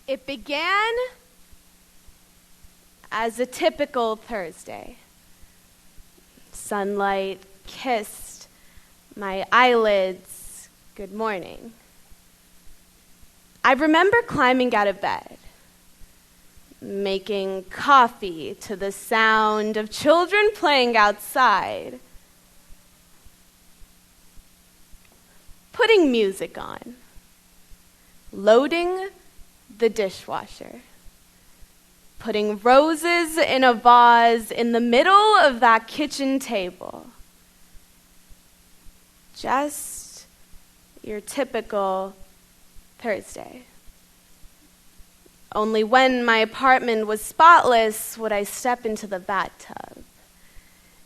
It began as a typical Thursday. Sunlight kissed my eyelids good morning. I remember climbing out of bed, making coffee to the sound of children playing outside, putting music on, loading the dishwasher, putting roses in a vase in the middle of that kitchen table. Just your typical Thursday. Only when my apartment was spotless would I step into the bathtub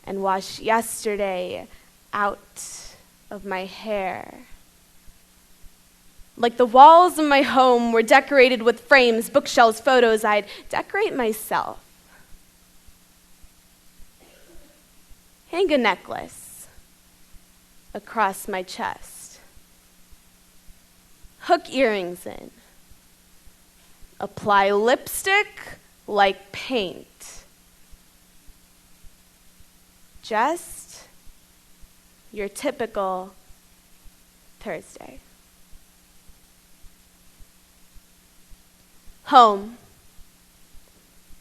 and wash yesterday out of my hair. Like the walls of my home were decorated with frames, bookshelves, photos, I'd decorate myself. Hang a necklace across my chest. Hook earrings in. Apply lipstick like paint. Just your typical Thursday. Home.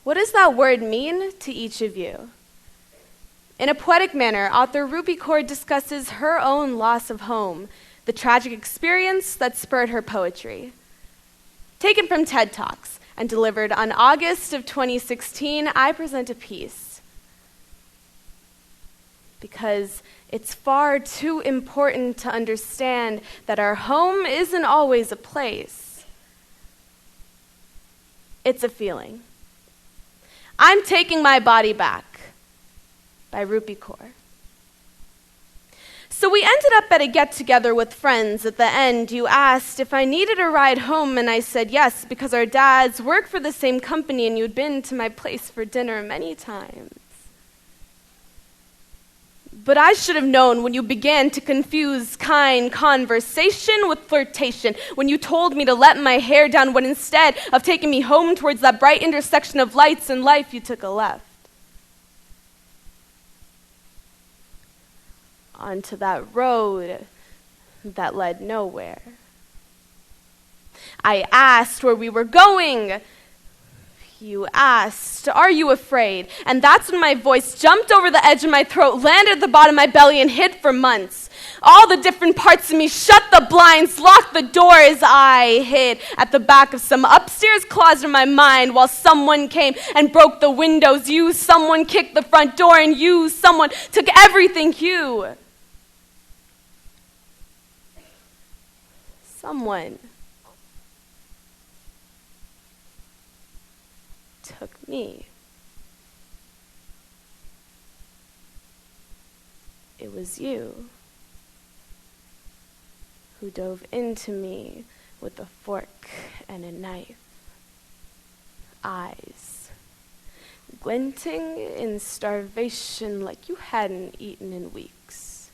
What does that word mean to each of you? In a poetic manner, author Rupi Kaur discusses her own loss of home, the tragic experience that spurred her poetry. Taken from TED Talks and delivered on August of 2016, I present a piece because it's far too important to understand that our home isn't always a place. It's a feeling. I'm Taking My Body Back by Rupi Kaur. So we ended up at a get-together with friends. At the end, you asked if I needed a ride home, and I said yes, because our dads work for the same company and you'd been to my place for dinner many times. But I should have known when you began to confuse kind conversation with flirtation, when you told me to let my hair down, when instead of taking me home towards that bright intersection of lights and life, you took a left. Onto that road that led nowhere. I asked where we were going. You asked, "Are you afraid?" And that's when my voice jumped over the edge of my throat, landed at the bottom of my belly, and hid for months. All the different parts of me shut the blinds, locked the doors. I hid at the back of some upstairs closet in my mind while someone came and broke the windows. You, someone kicked the front door, and you, someone took everything. You. Someone took me. It was you who dove into me with a fork and a knife, eyes glinting in starvation like you hadn't eaten in weeks.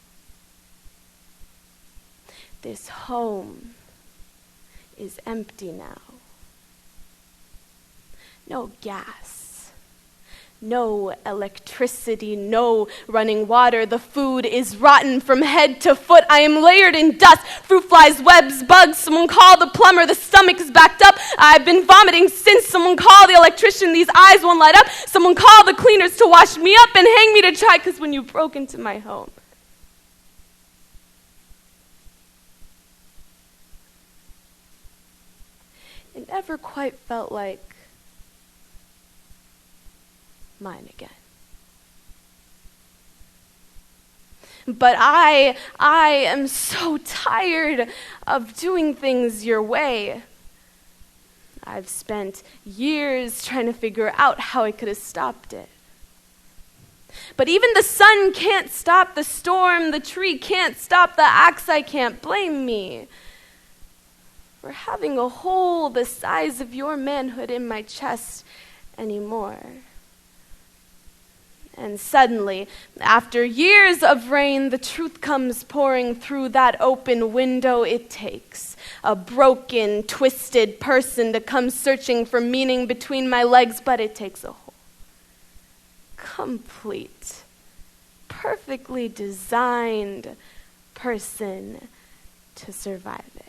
This home is empty now. No gas, no electricity, no running water. The food is rotten from head to foot. I am layered in dust, fruit flies, webs, bugs. Someone call the plumber. The stomach is backed up. I've been vomiting since. Someone call the electrician. These eyes won't light up. Someone call the cleaners to wash me up and hang me to dry, because when you broke into my home, it never quite felt like mine again. But I am so tired of doing things your way. I've spent years trying to figure out how I could have stopped it. But even the sun can't stop the storm, the tree can't stop the axe. I can't blame me for having a hole the size of your manhood in my chest anymore. And suddenly, after years of rain, the truth comes pouring through that open window. It takes a broken, twisted person to come searching for meaning between my legs, but it takes a whole, complete, perfectly designed person to survive it.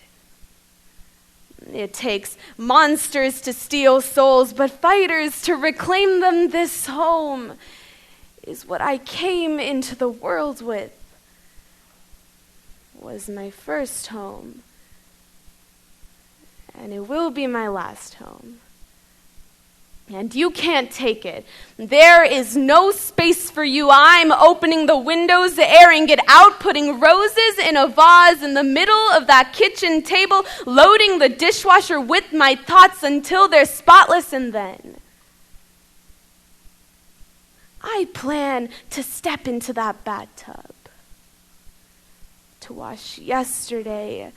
It takes monsters to steal souls, but fighters to reclaim them. This home is what I came into the world with. Was my first home, and it will be my last home. And you can't take it. There is no space for you. I'm opening the windows, airing it out, putting roses in a vase in the middle of that kitchen table, loading the dishwasher with my thoughts until they're spotless, and then I plan to step into that bathtub, to wash yesterday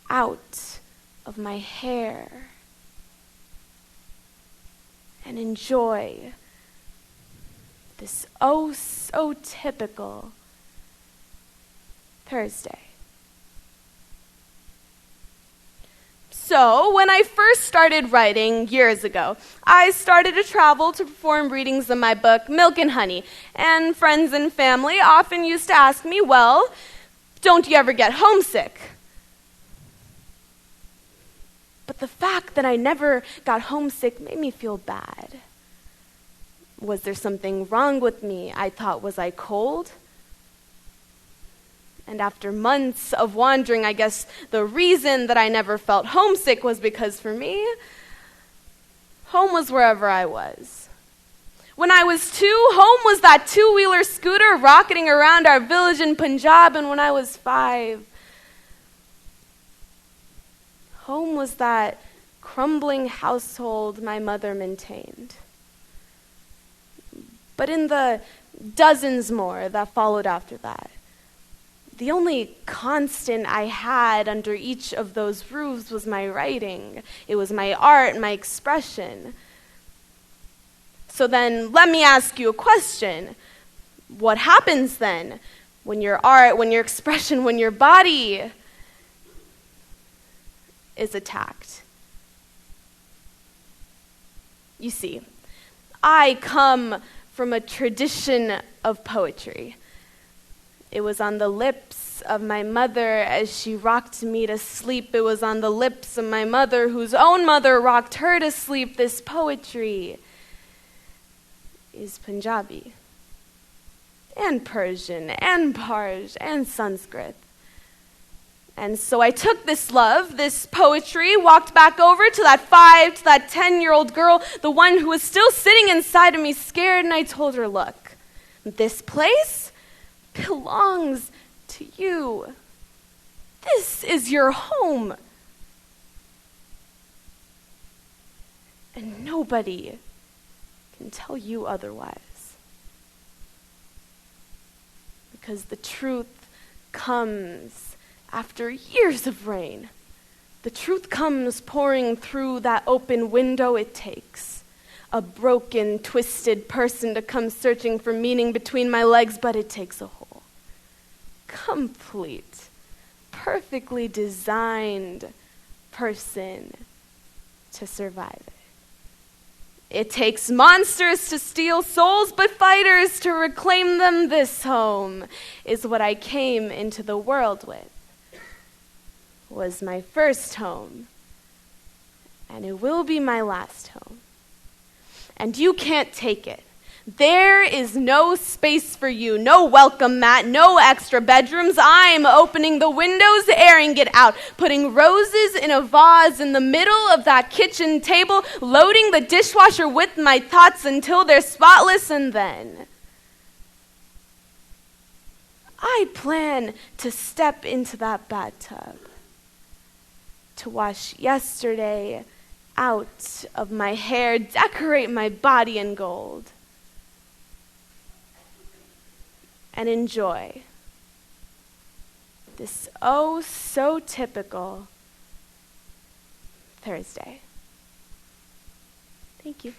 out of my hair, and enjoy this oh so typical Thursday. So, when I first started writing years ago, I started to travel to perform readings of my book, Milk and Honey, and friends and family often used to ask me, well, don't you ever get homesick? But the fact that I never got homesick made me feel bad. Was there something wrong with me? I thought, was I cold? And after months of wandering, I guess the reason that I never felt homesick was because for me, home was wherever I was. When I was 2, home was that 2-wheeler scooter rocketing around our village in Punjab, and when I was 5, home was that crumbling household my mother maintained. But in the dozens more that followed after that, the only constant I had under each of those roofs was my writing. It was my art, my expression. So then let me ask you a question. What happens then when your art, when your expression, when your body is attacked? You see, I come from a tradition of poetry. It was on the lips of my mother as she rocked me to sleep. It was on the lips of my mother, whose own mother rocked her to sleep. This poetry is Punjabi, and Persian, and Parj, and Sanskrit. And so I took this love, this poetry, walked back over to that 5, to that 10-year-old girl, the one who was still sitting inside of me scared, and I told her, look, this place belongs to you. This is your home. And nobody can tell you otherwise. Because the truth comes after years of rain. The truth comes pouring through that open window. It takes a broken, twisted person to come searching for meaning between my legs, but it takes a whole, complete, perfectly designed person to survive it. It takes monsters to steal souls, but fighters to reclaim them. This home is what I came into the world with. Was my first home, and it will be my last home. And you can't take it. There is no space for you, no welcome mat, no extra bedrooms. I'm opening the windows, airing it out, putting roses in a vase in the middle of that kitchen table, loading the dishwasher with my thoughts until they're spotless, and then I plan to step into that bathtub, to wash yesterday out of my hair, decorate my body in gold, and enjoy this oh so typical Thursday. Thank you.